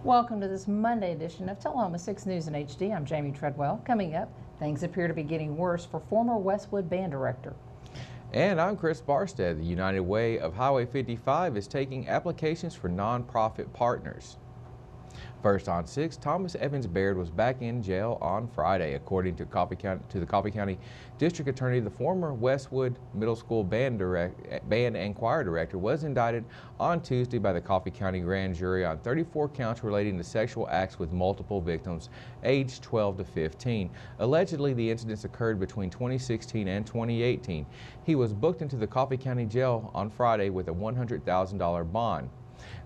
Welcome to this Monday edition of Tullahoma 6 News in HD. I'm Jamie Treadwell. Coming up, things appear to be getting worse for former Westwood band director. And I'm Chris Barstad. The United Way of Highway 55 is taking applications for nonprofit partners. First on 6, Thomas Evans Baird was back in jail on Friday. According to the Coffee County District Attorney, the former Westwood Middle School band and choir director was indicted on Tuesday by the Coffee County Grand Jury on 34 counts relating to sexual acts with multiple victims aged 12 to 15. Allegedly, the incidents occurred between 2016 and 2018. He was booked into the Coffee County Jail on Friday with a $100,000 bond.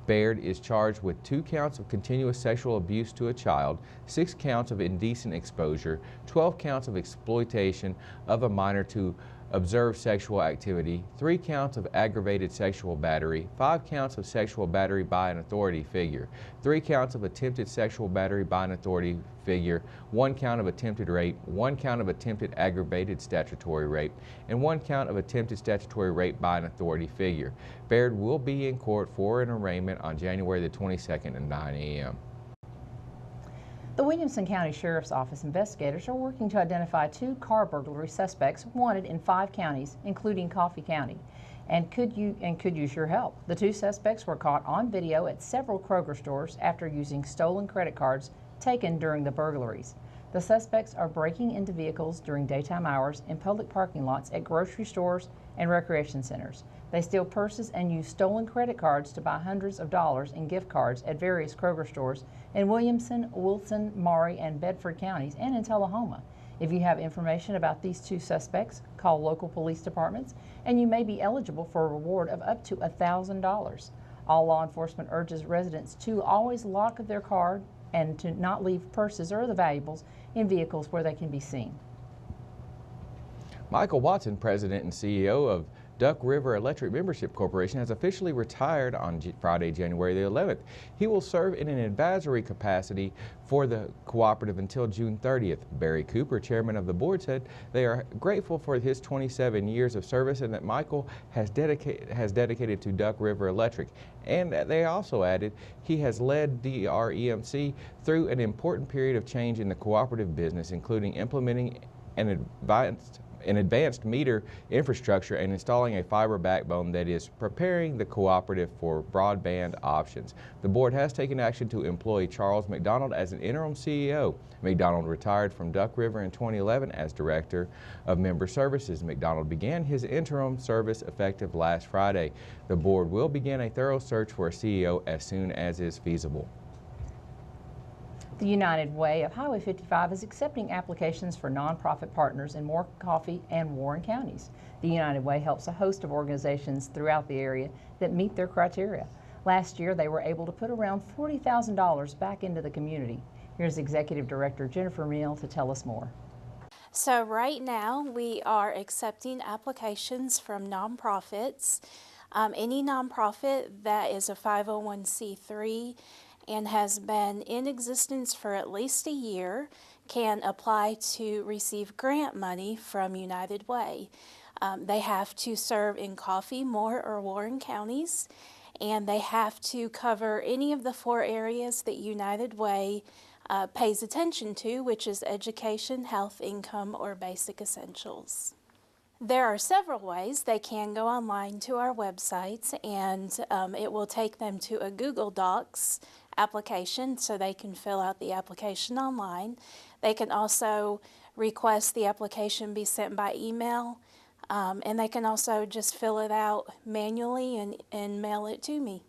Baird is charged with 2 counts of continuous sexual abuse to a child, 6 counts of indecent exposure, 12 counts of exploitation of a minor to observe sexual activity, 3 counts of aggravated sexual battery, 5 counts of sexual battery by an authority figure, 3 counts of attempted sexual battery by an authority figure, 1 count of attempted rape, 1 count of attempted aggravated statutory rape, and 1 count of attempted statutory rape by an authority figure. Baird will be in court for an arraignment on January the 22nd at 9 a.m. The Williamson County Sheriff's Office investigators are working to identify 2 car burglary suspects wanted in 5 counties, including Coffee County, and could use your help. The 2 suspects were caught on video at several Kroger stores after using stolen credit cards taken during the burglaries. The suspects are breaking into vehicles during daytime hours in public parking lots at grocery stores and recreation centers. They steal purses and use stolen credit cards to buy hundreds of dollars in gift cards at various Kroger stores in Williamson, Wilson, Maury, and Bedford counties and in Tullahoma. If you have information about these 2 suspects, call local police departments and you may be eligible for a reward of up to $1,000. All law enforcement urges residents to always lock their car and to not leave purses or other valuables in vehicles where they can be seen. Michael Watson, President and CEO of Duck River Electric Membership Corporation, has officially retired on Friday, January the 11th. He will serve in an advisory capacity for the cooperative until June 30th. Barry Cooper, chairman of the board, said they are grateful for his 27 years of service and that Michael has dedicated to Duck River Electric. And they also added he has led DREMC through an important period of change in the cooperative business, including implementing an advanced meter infrastructure and installing a fiber backbone that is preparing the cooperative for broadband options. The board has taken action to employ Charles McDonald as an interim CEO. McDonald retired from Duck River in 2011 as Director of Member Services. McDonald began his interim service effective last Friday. The board will begin a thorough search for a CEO as soon as is feasible. The United Way of Highway 55 is accepting applications for nonprofit partners in Moore, Coffee, and Warren counties. The United Way helps a host of organizations throughout the area that meet their criteria. Last year, they were able to put around $40,000 back into the community. Here's Executive Director Jennifer Neal to tell us more. So right now, we are accepting applications from nonprofits. Any nonprofit that is a 501c3 and has been in existence for at least a year can apply to receive grant money from United Way. They have to serve in Coffee, Moore, or Warren counties, and they have to cover any of the 4 areas that United Way pays attention to, which is education, health, income, or basic essentials. There are several ways. They can go online to our websites and it will take them to a Google Docs application so they can fill out the application online. They can also request the application be sent by email and they can also just fill it out manually and mail it to me.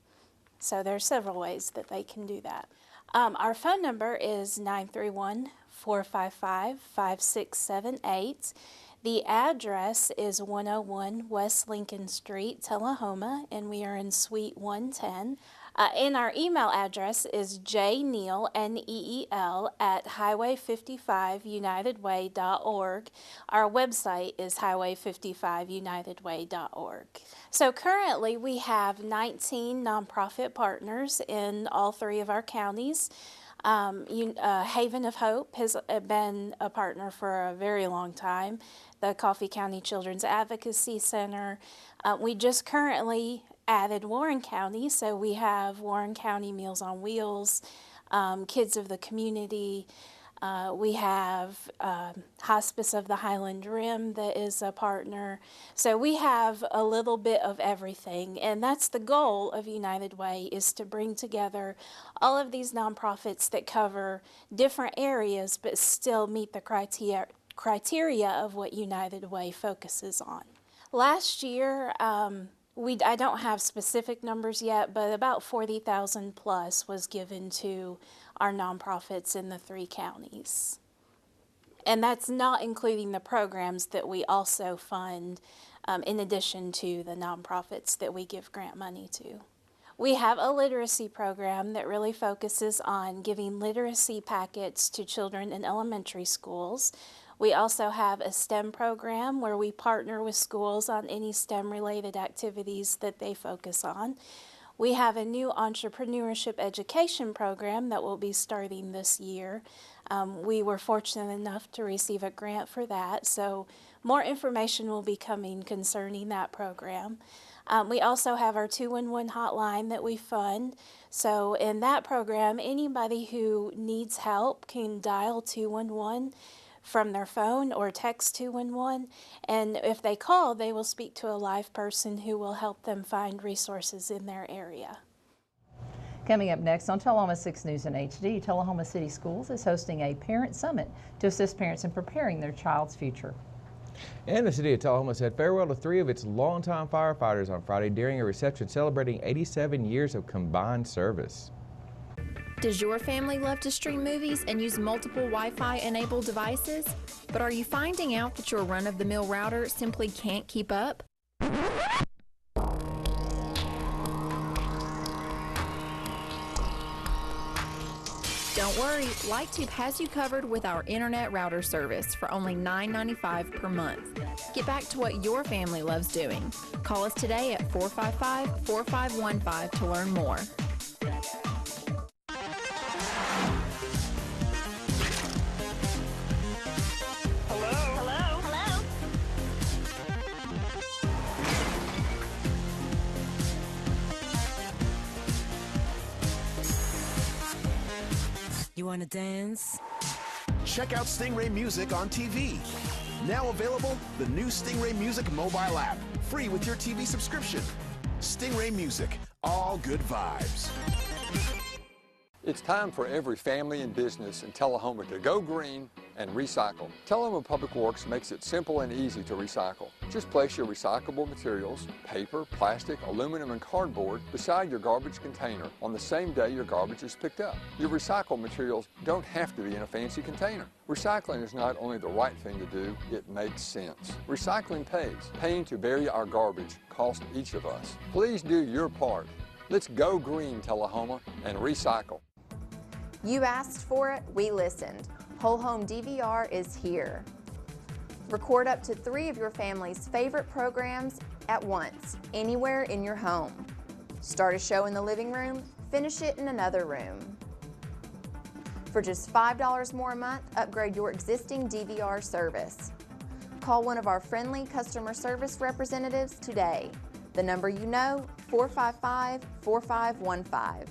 So there are several ways that they can do that. Our phone number is 931-455-5678. The address is 101 West Lincoln Street, Tullahoma, and we are in Suite 110. And our email address is jneel, N-E-E-L, at highway55unitedway.org. Our website is highway55unitedway.org. So currently we have 19 nonprofit partners in all 3 of our counties. Haven of Hope has been a partner for a very long time. The Coffee County Children's Advocacy Center. We just currently added Warren County, so we have Warren County Meals on Wheels, Kids of the Community. We have Hospice of the Highland Rim that is a partner. So we have a little bit of everything, and that's the goal of United Way, is to bring together all of these nonprofits that cover different areas but still meet the criteria of what United Way focuses on. Last year, I don't have specific numbers yet, but about 40,000 plus was given to our nonprofits in the 3 counties. And that's not including the programs that we also fund in addition to the nonprofits that we give grant money to. We have a literacy program that really focuses on giving literacy packets to children in elementary schools. We also have a STEM program where we partner with schools on any STEM-related activities that they focus on. We have a new entrepreneurship education program that will be starting this year. We were fortunate enough to receive a grant for that, so more information will be coming concerning that program. We also have our 211 hotline that we fund. So in that program, anybody who needs help can dial 211 from their phone or text 211, and if they call, they will speak to a live person who will help them find resources in their area. Coming up next on Tullahoma 6 News and HD, Tullahoma City Schools is hosting a parent summit to assist parents in preparing their child's future. And the city of Tullahoma said farewell to 3 of its longtime firefighters on Friday during a reception celebrating 87 years of combined service. Does your family love to stream movies and use multiple Wi-Fi enabled devices? But are you finding out that your run-of-the-mill router simply can't keep up? Don't worry, LightTube has you covered with our internet router service for only $9.95 per month. Get back to what your family loves doing. Call us today at 455-4515 to learn more. You want to dance? Check out Stingray Music on TV. Now available, the new Stingray Music mobile app, free with your TV subscription. Stingray Music, all good vibes. It's time for every family and business in Tullahoma to go green and recycle. Tullahoma Public Works makes it simple and easy to recycle. Just place your recyclable materials, paper, plastic, aluminum, and cardboard beside your garbage container on the same day your garbage is picked up. Your recycled materials don't have to be in a fancy container. Recycling is not only the right thing to do, it makes sense. Recycling pays. Paying to bury our garbage costs each of us. Please do your part. Let's go green, Tullahoma, and recycle. You asked for it, we listened. Whole Home DVR is here. Record up to 3 of your family's favorite programs at once, anywhere in your home. Start a show in the living room, finish it in another room. For just $5 more a month, upgrade your existing DVR service. Call one of our friendly customer service representatives today. The number you know, 455-4515.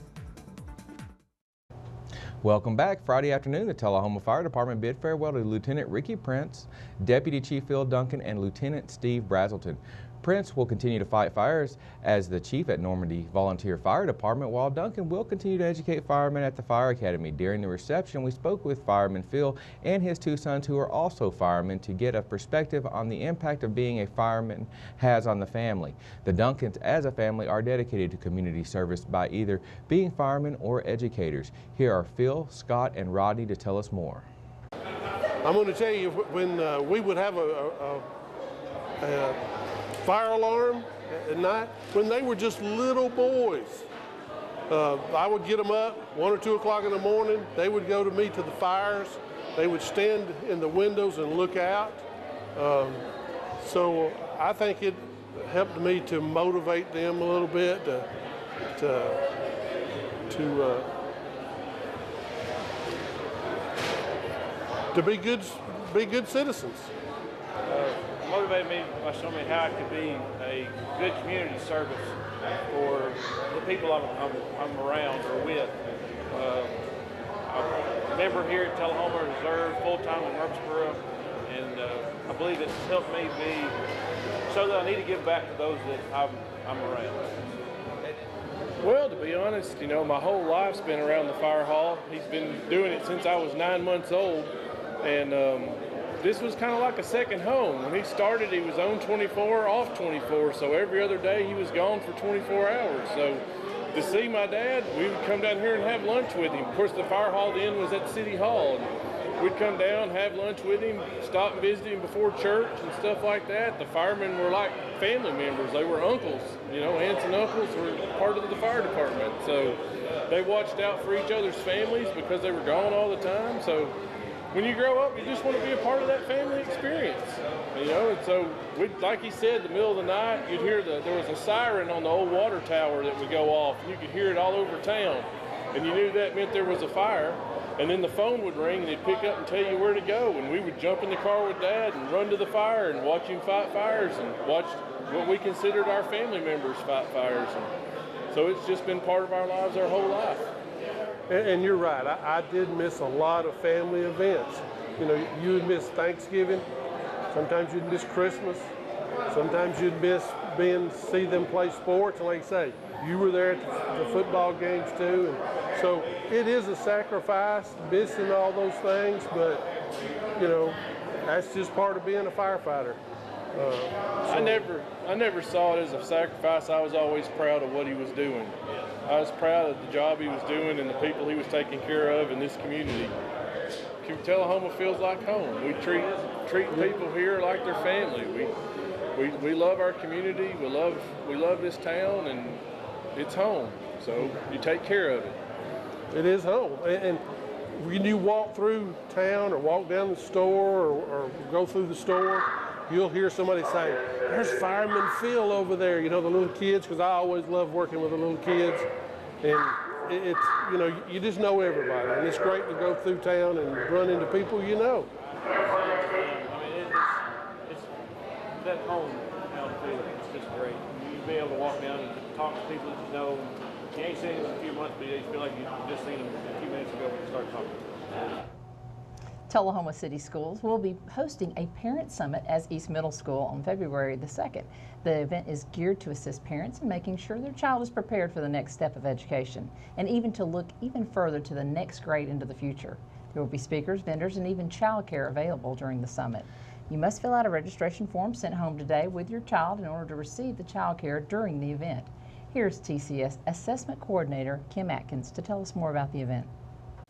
Welcome back. Friday afternoon, the Tullahoma Fire Department bid farewell to Lieutenant Ricky Prince, Deputy Chief Phil Duncan, and Lieutenant Steve Brazelton. Prince will continue to fight fires as the chief at Normandy Volunteer Fire Department, while Duncan will continue to educate firemen at the Fire Academy. During the reception, we spoke with fireman Phil and his 2 sons, who are also firemen, to get a perspective on the impact of being a fireman has on the family. The Duncans, as a family, are dedicated to community service by either being firemen or educators. Here are Phil, Scott, and Rodney to tell us more. I'm going to tell you, when we would have a fire alarm at night, when they were just little boys, I would get them up 1 or 2 o'clock in the morning. They would go to me to the fires. They would stand in the windows and look out. So I think it helped me to motivate them a little bit to be good citizens. Motivated me by showing me how I could be a good community service for the people I'm around or with. a member here at Tullahoma Reserve, full-time in Murfreesboro, and I believe it's helped me so that I need to give back to those that I'm around. Well, to be honest, you know, my whole life's been around the fire hall. He's been doing it since I was 9 months old, and this was kind of like a second home. When he started, he was on 24, off 24, so every other day he was gone for 24 hours. So to see my dad, we would come down here and have lunch with him. Of course, the fire hall then was at City Hall. And we'd come down, have lunch with him, stop and visit him before church and stuff like that. The firemen were like family members. They were uncles. You know, aunts and uncles were part of the fire department. So they watched out for each other's families because they were gone all the time. So when you grow up, you just want to be a part of that family experience, you know. And so, like he said, the middle of the night, you'd hear there was a siren on the old water tower that would go off, and you could hear it all over town, and you knew that meant there was a fire. And then the phone would ring, and he'd pick up and tell you where to go, and we would jump in the car with Dad and run to the fire and watch him fight fires and watch what we considered our family members fight fires. And so it's just been part of our lives our whole life. And you're right, I did miss a lot of family events. You know, you would miss Thanksgiving, sometimes you'd miss Christmas, sometimes you'd miss see them play sports, and like I say, you were there at the football games too. And so it is a sacrifice, missing all those things, but you know, that's just part of being a firefighter. I never saw it as a sacrifice. I was always proud of what he was doing. I was proud of the job he was doing and the people he was taking care of in this community. Tullahoma feels like home. We treat people here like their family. We love our community. We love this town, and it's home. So you take care of it. It is home. And when you walk through town or walk down the store or go through the store, you'll hear somebody say, "There's Fireman Phil over there," you know, the little kids, because I always love working with the little kids. And it's, you know, you just know everybody. And it's great to go through town and run into people you know. I mean, it's that home now feeling. It's just great. You'll be able to walk down and talk to people that you know. You ain't seen them in a few months, but you feel like you just seen them a few minutes ago when you start talking to them. Tullahoma City Schools will be hosting a parent summit as East Middle School on February the 2nd. The event is geared to assist parents in making sure their child is prepared for the next step of education and even to look even further to the next grade into the future. There will be speakers, vendors, and even childcare available during the summit. You must fill out a registration form sent home today with your child in order to receive the childcare during the event. Here's TCS Assessment Coordinator Kim Atkins to tell us more about the event.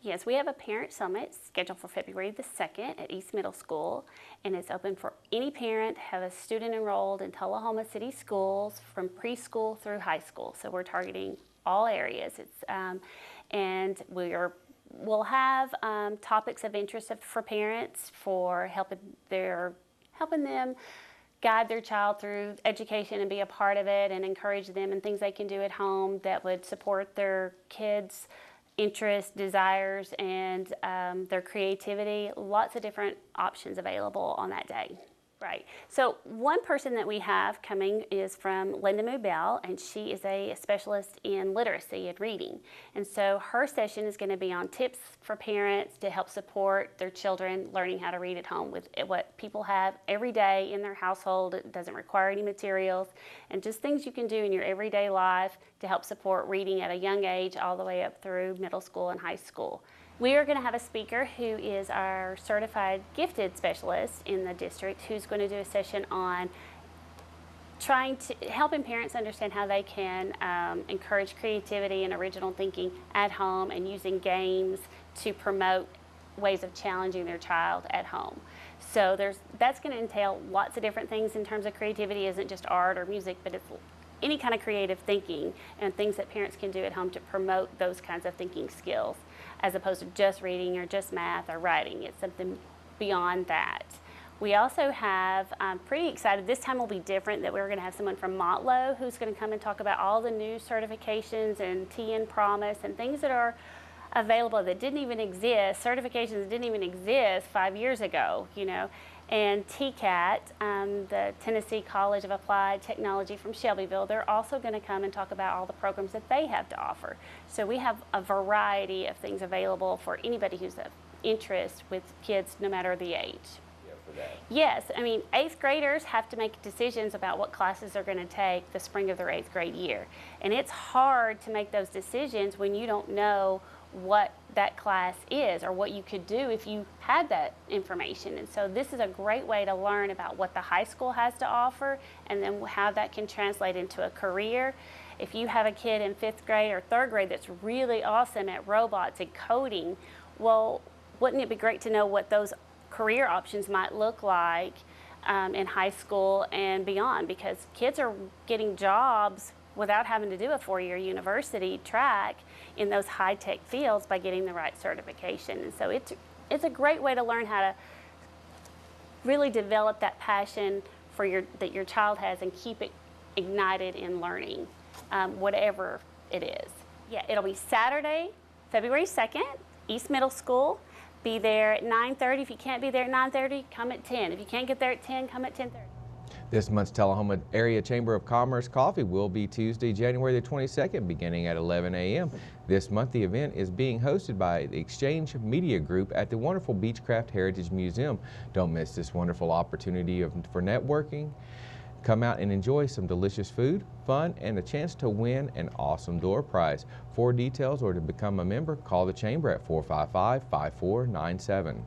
Yes, we have a parent summit scheduled for February the 2nd at East Middle School, and it's open for any parent have a student enrolled in Tullahoma City Schools from preschool through high school. So we're targeting all areas. And we'll have topics of interest for parents for helping them guide their child through education and be a part of it and encourage them in things they can do at home that would support their kids' interests, desires, and their creativity. Lots of different options available on that day. Right. So one person that we have coming is from Linda Mubell, and she is a specialist in literacy and reading. And so her session is going to be on tips for parents to help support their children learning how to read at home with what people have every day in their household. It doesn't require any materials, and just things you can do in your everyday life to help support reading at a young age all the way up through middle school and high school. We are going to have a speaker who is our certified gifted specialist in the district who's going to do a session on helping parents understand how they can encourage creativity and original thinking at home and using games to promote ways of challenging their child at home. So that's going to entail lots of different things in terms of creativity. It isn't just art or music, but it's any kind of creative thinking and things that parents can do at home to promote those kinds of thinking skills, as opposed to just reading or just math or writing. It's something beyond that. We also have, I'm pretty excited, this time will be different, that we're going to have someone from Motlow who's going to come and talk about all the new certifications and TN Promise and things that are available that didn't even exist, certifications that didn't even exist 5 years ago, you know. And TCAT, the Tennessee College of Applied Technology from Shelbyville, they're also going to come and talk about all the programs that they have to offer. So we have a variety of things available for anybody who's of interest with kids, no matter the age. Yes, I mean, 8th graders have to make decisions about what classes they're going to take the spring of their 8th grade year. And it's hard to make those decisions when you don't know what that class is or what you could do if you had that information. And so this is a great way to learn about what the high school has to offer and then how that can translate into a career. If you have a kid in 5th grade or 3rd grade that's really awesome at robots and coding, well, wouldn't it be great to know what those career options might look like in high school and beyond? Because kids are getting jobs without having to do a 4-year university track in those high-tech fields by getting the right certification. And so it's a great way to learn how to really develop that passion for that your child has and keep it ignited in learning, whatever it is. Yeah, it'll be Saturday, February 2nd, East Middle School. Be there at 9:30. If you can't be there at 9:30, come at 10. If you can't get there at 10, come at 10:30. This month's Tullahoma Area Chamber of Commerce Coffee will be Tuesday, January the 22nd, beginning at 11 a.m. This month, the event is being hosted by the Exchange Media Group at the wonderful Beechcraft Heritage Museum. Don't miss this wonderful opportunity for networking. Come out and enjoy some delicious food, fun, and a chance to win an awesome door prize. For details or to become a member, call the Chamber at 455-5497.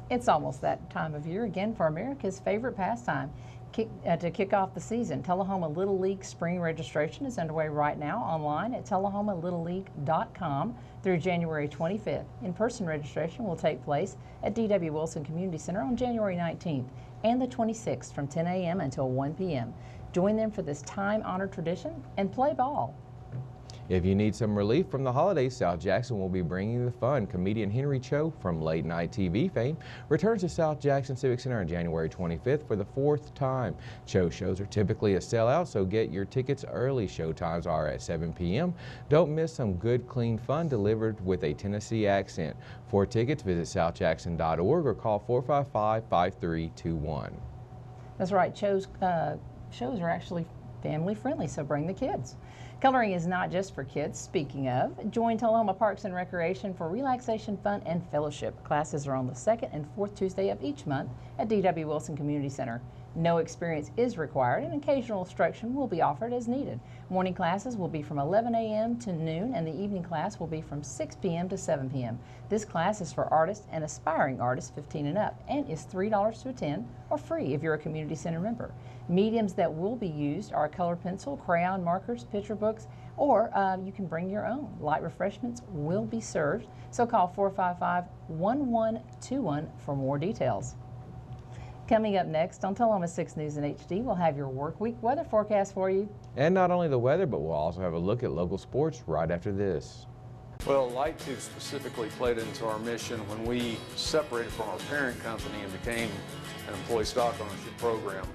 It's almost that time of year again for America's favorite pastime. To kick off the season, Tullahoma Little League spring registration is underway right now online at tullahomalittleleague.com through January 25th. In-person registration will take place at D.W. Wilson Community Center on January 19th and the 26th from 10 a.m. until 1 p.m. Join them for this time-honored tradition and play ball. If you need some relief from the holidays, South Jackson will be bringing the fun. Comedian Henry Cho from late night TV fame returns to South Jackson Civic Center on January 25th for the 4th time. Cho shows are typically a sellout, so get your tickets early. Show times are at 7 p.m. Don't miss some good, clean fun delivered with a Tennessee accent. For tickets, visit southjackson.org or call 455-5321. That's right. Shows are actually family friendly, so bring the kids. Coloring is not just for kids. Speaking of, join Tullahoma Parks and Recreation for relaxation, fun, and fellowship. Classes are on the 2nd and 4th Tuesday of each month at D.W. Wilson Community Center. No experience is required, and occasional instruction will be offered as needed. Morning classes will be from 11 a.m. to noon, and the evening class will be from 6 p.m. to 7 p.m. This class is for artists and aspiring artists 15 and up, and is $3 to attend, or free if you're a community center member. Mediums that will be used are color pencil, crayon, markers, picture books, or you can bring your own. Light refreshments will be served, so call 455-1121 for more details. Coming up next on Tullahoma 6 News in HD, we'll have your work week weather forecast for you. And not only the weather, but we'll also have a look at local sports right after this. Well, Light-Tube specifically played into our mission when we separated from our parent company and became an employee stock ownership program.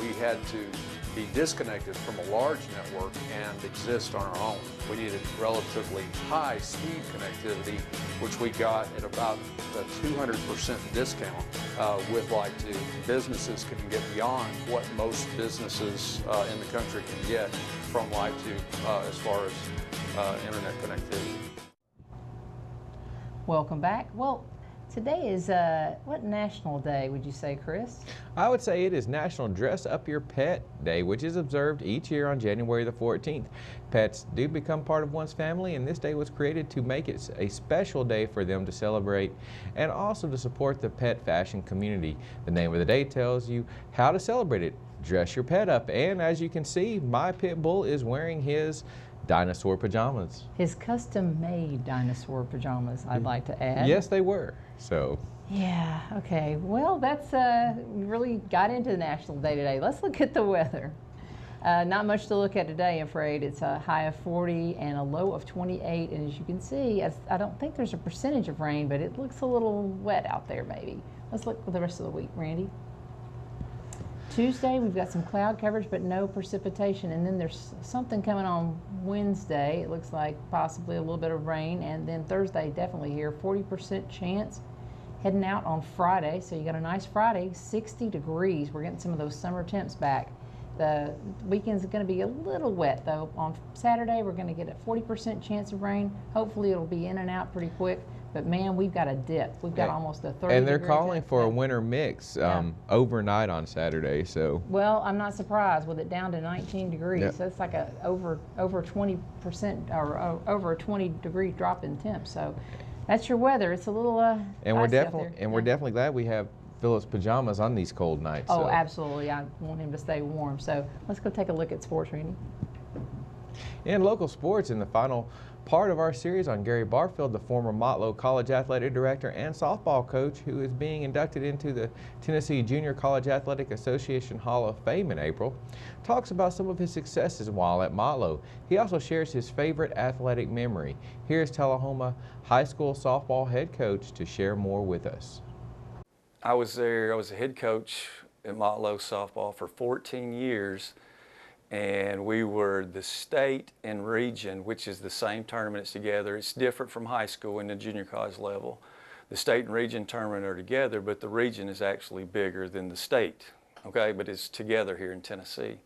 We had to be disconnected from a large network and exist on our own. We needed relatively high speed connectivity, which we got at about a 200% discount with Light-Tube. Businesses can get beyond what most businesses in the country can get from Light-Tube as far as internet connectivity. Welcome back. Well, today is, what national day would you say, Chris? I would say it is National Dress Up Your Pet Day, which is observed each year on January the 14th. Pets do become part of one's family, and this day was created to make it a special day for them to celebrate and also to support the pet fashion community. The name of the day tells you how to celebrate it. Dress your pet up, and as you can see, my pit bull is wearing his dinosaur pajamas. His custom-made dinosaur pajamas, I'd like to add. Yes, they were. So. Yeah, okay. Well, that's we really got into the National Day today. Let's look at the weather. Not much to look at today, I'm afraid. It's a high of 40 and a low of 28. And as you can see, I don't think there's a percentage of rain, but it looks a little wet out there maybe. Let's look for the rest of the week, Randy. Tuesday, we've got some cloud coverage, but no precipitation. And then there's something coming on Wednesday. It looks like possibly a little bit of rain. And then Thursday, definitely here, 40% chance. Heading out on Friday, so you got a nice Friday, 60 degrees. We're getting some of those summer temps back. The weekend's going to be a little wet, though. On Saturday, we're going to get a 40% chance of rain. Hopefully, it'll be in and out pretty quick. But, man, we've got a dip. We've got almost a 30 And they're calling for a winter mix overnight on Saturday. So. Well, I'm not surprised with it down to 19 degrees. Yep. That's like a over 20% or over a 20-degree drop in temp. So that's your weather. It's a little and we're icy out definitely there. we're definitely glad we have Phillips pajamas on these cold nights. Oh, so. absolutely. I want him to stay warm. So let's go take a look at sports, Randy. In local sports, in the final part of our series on Gary Barfield, the former Motlow College Athletic Director and softball coach who is being inducted into the Tennessee Junior College Athletic Association Hall of Fame in April, talks about some of his successes while at Motlow. He also shares his favorite athletic memory. Here's Tullahoma High School softball head coach to share more with us. I was there, I was a head coach at Motlow softball for 14 years. And we were the state and region, which is the same tournaments together. It's different from high school and the junior college level. The state and region tournament are together, but the region is actually bigger than the state, okay? But it's together here in Tennessee.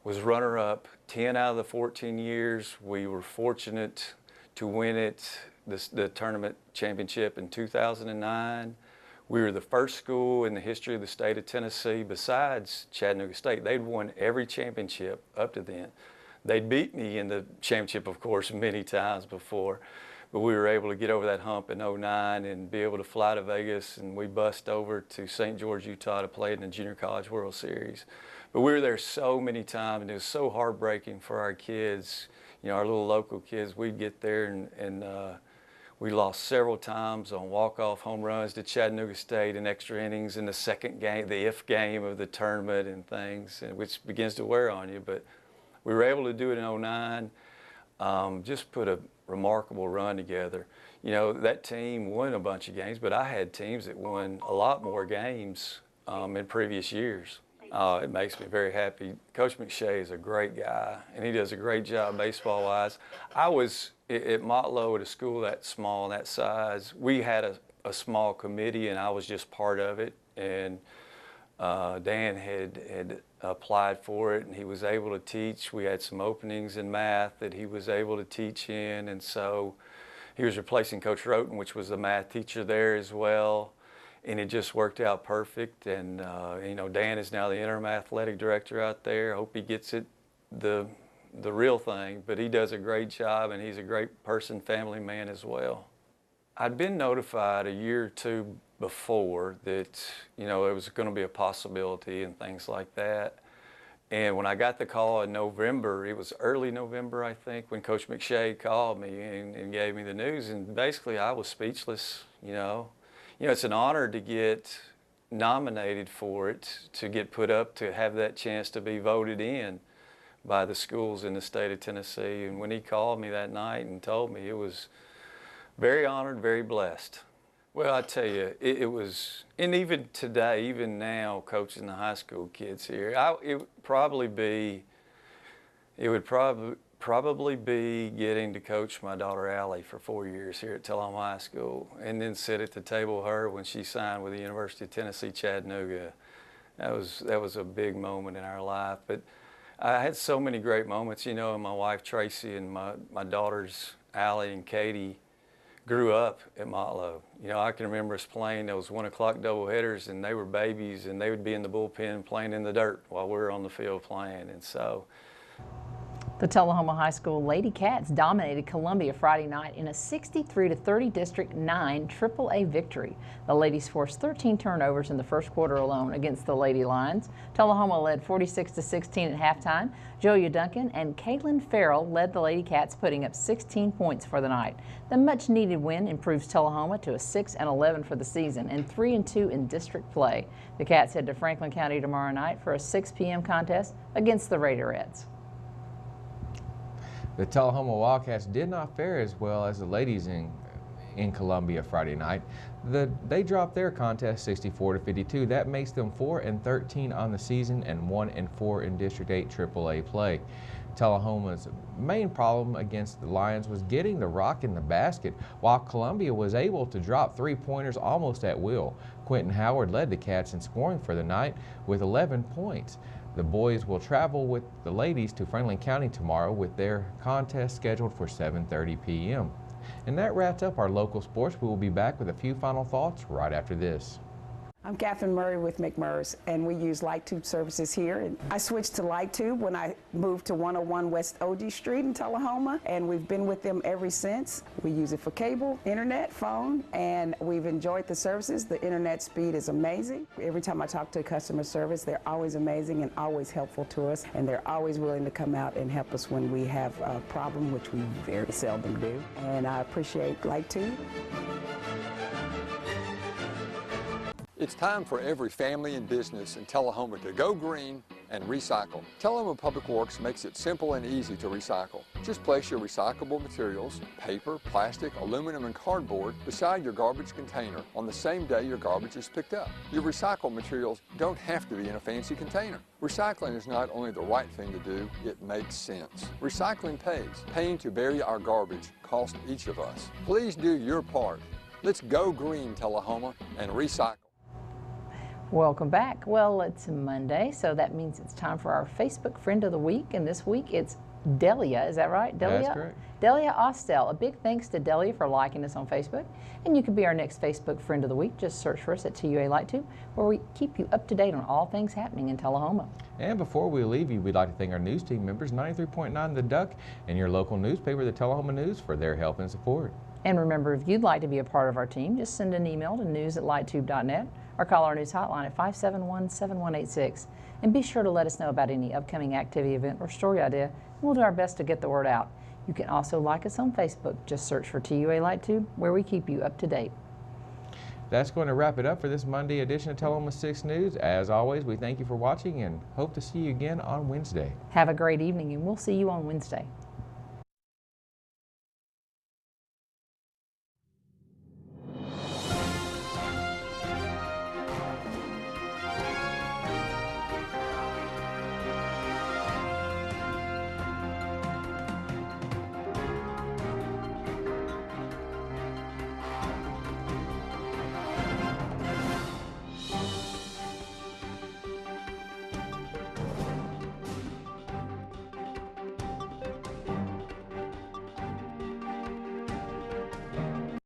Was runner-up 10 out of the 14 years. We were fortunate to win it, the tournament championship in 2009. We were the first school in the history of the state of Tennessee, besides Chattanooga State. They'd won every championship up to then. They'd beat me in the championship, of course, many times before, but we were able to get over that hump in '09 and be able to fly to Vegas, and we bussed over to St. George, Utah to play in the Junior College World Series. But we were there so many times, and it was so heartbreaking for our kids, you know, our little local kids. We'd get there and we lost several times on walk-off home runs to Chattanooga State in extra innings in the second game, the if game of the tournament and things, and which begins to wear on you. But we were able to do it in '09, just put a remarkable run together. You know, that team won a bunch of games, but I had teams that won a lot more games in previous years. It makes me very happy. Coach McShay is a great guy, and he does a great job baseball-wise. I was at Motlow at a school that small, that size. We had a small committee, and I was just part of it. And Dan had applied for it, and he was able to teach. We had some openings in math that he was able to teach in, and so he was replacing Coach Roten, which was the math teacher there as well. And it just worked out perfect. And you know, Dan is now the interim athletic director out there. I hope he gets it the real thing, but he does a great job, and he's a great person, family man as well. I'd been notified a year or two before that, you know, it was going to be a possibility and things like that. And when I got the call in November, it was early November, I think, when Coach McShay called me and gave me the news, and basically I was speechless, you know. You know, it's an honor to get nominated for it, to get put up, to have that chance to be voted in by the schools in the state of Tennessee. And when he called me that night and told me, it was very honored, very blessed. Well, I tell you, it was, and even today, even now, coaching the high school kids here, it would probably be getting to coach my daughter Allie for 4 years here at Tullahoma High School, and then sit at the table with her when she signed with the University of Tennessee Chattanooga. That was a big moment in our life. But I had so many great moments, you know, and my wife Tracy and my daughters Allie and Katie grew up at Motlow. You know, I can remember us playing those 1 o'clock doubleheaders, and they were babies, and they would be in the bullpen playing in the dirt while we were on the field playing. And so The Tullahoma High School Lady Cats dominated Columbia Friday night in a 63-30 District 9 AAA victory. The ladies forced 13 turnovers in the first quarter alone against the Lady Lions. Tullahoma led 46-16 at halftime. Julia Duncan and Caitlin Farrell led the Lady Cats, putting up 16 points for the night. The much-needed win improves Tullahoma to a 6-11 for the season and 3-2 in district play. The Cats head to Franklin County tomorrow night for a 6 p.m. contest against the Raiderettes. The Tullahoma Wildcats did not fare as well as the ladies in in Columbia Friday night. They dropped their contest 64-52. That makes them 4-13 on the season and 1-4 in District 8 AAA play. Tullahoma's main problem against the Lions was getting the rock in the basket, while Columbia was able to drop three-pointers almost at will. Quentin Howard led the Cats in scoring for the night with 11 points. The boys will travel with the ladies to Franklin County tomorrow with their contest scheduled for 7:30 p.m. And that wraps up our local sports. We will be back with a few final thoughts right after this. I'm Catherine Murray with McMurray's, and we use light tube services here. And I switched to light tube when I moved to 101 West OG Street in Tullahoma, and we've been with them ever since. We use it for cable, internet, phone, and we've enjoyed the services. The internet speed is amazing. Every time I talk to customer service, they're always amazing and always helpful to us, and they're always willing to come out and help us when we have a problem, which we very seldom do. And I appreciate light tube. It's time for every family and business in Tullahoma to go green and recycle. Tullahoma Public Works makes it simple and easy to recycle. Just place your recyclable materials, paper, plastic, aluminum, and cardboard beside your garbage container on the same day your garbage is picked up. Your recycled materials don't have to be in a fancy container. Recycling is not only the right thing to do, it makes sense. Recycling pays. Paying to bury our garbage costs each of us. Please do your part. Let's go green, Tullahoma, and recycle. Welcome back. Well, it's Monday, so that means it's time for our Facebook Friend of the Week, and this week it's Delia. Is that right, Delia? That's correct. Delia Ostel. A big thanks to Delia for liking us on Facebook, and you can be our next Facebook Friend of the Week. Just search for us at TUA Light Tube, where we keep you up to date on all things happening in Tullahoma. And before we leave you, we'd like to thank our news team members, 93.9 The Duck, and your local newspaper, the Tullahoma News, for their help and support. And remember, if you'd like to be a part of our team, just send an email to news@lighttube.net or call our news hotline at 571-7186. And be sure to let us know about any upcoming activity, event, or story idea, and we'll do our best to get the word out. You can also like us on Facebook. Just search for TUA Light Tube, where we keep you up to date. That's going to wrap it up for this Monday edition of Tullahoma 6 News. As always, we thank you for watching and hope to see you again on Wednesday. Have a great evening, and we'll see you on Wednesday.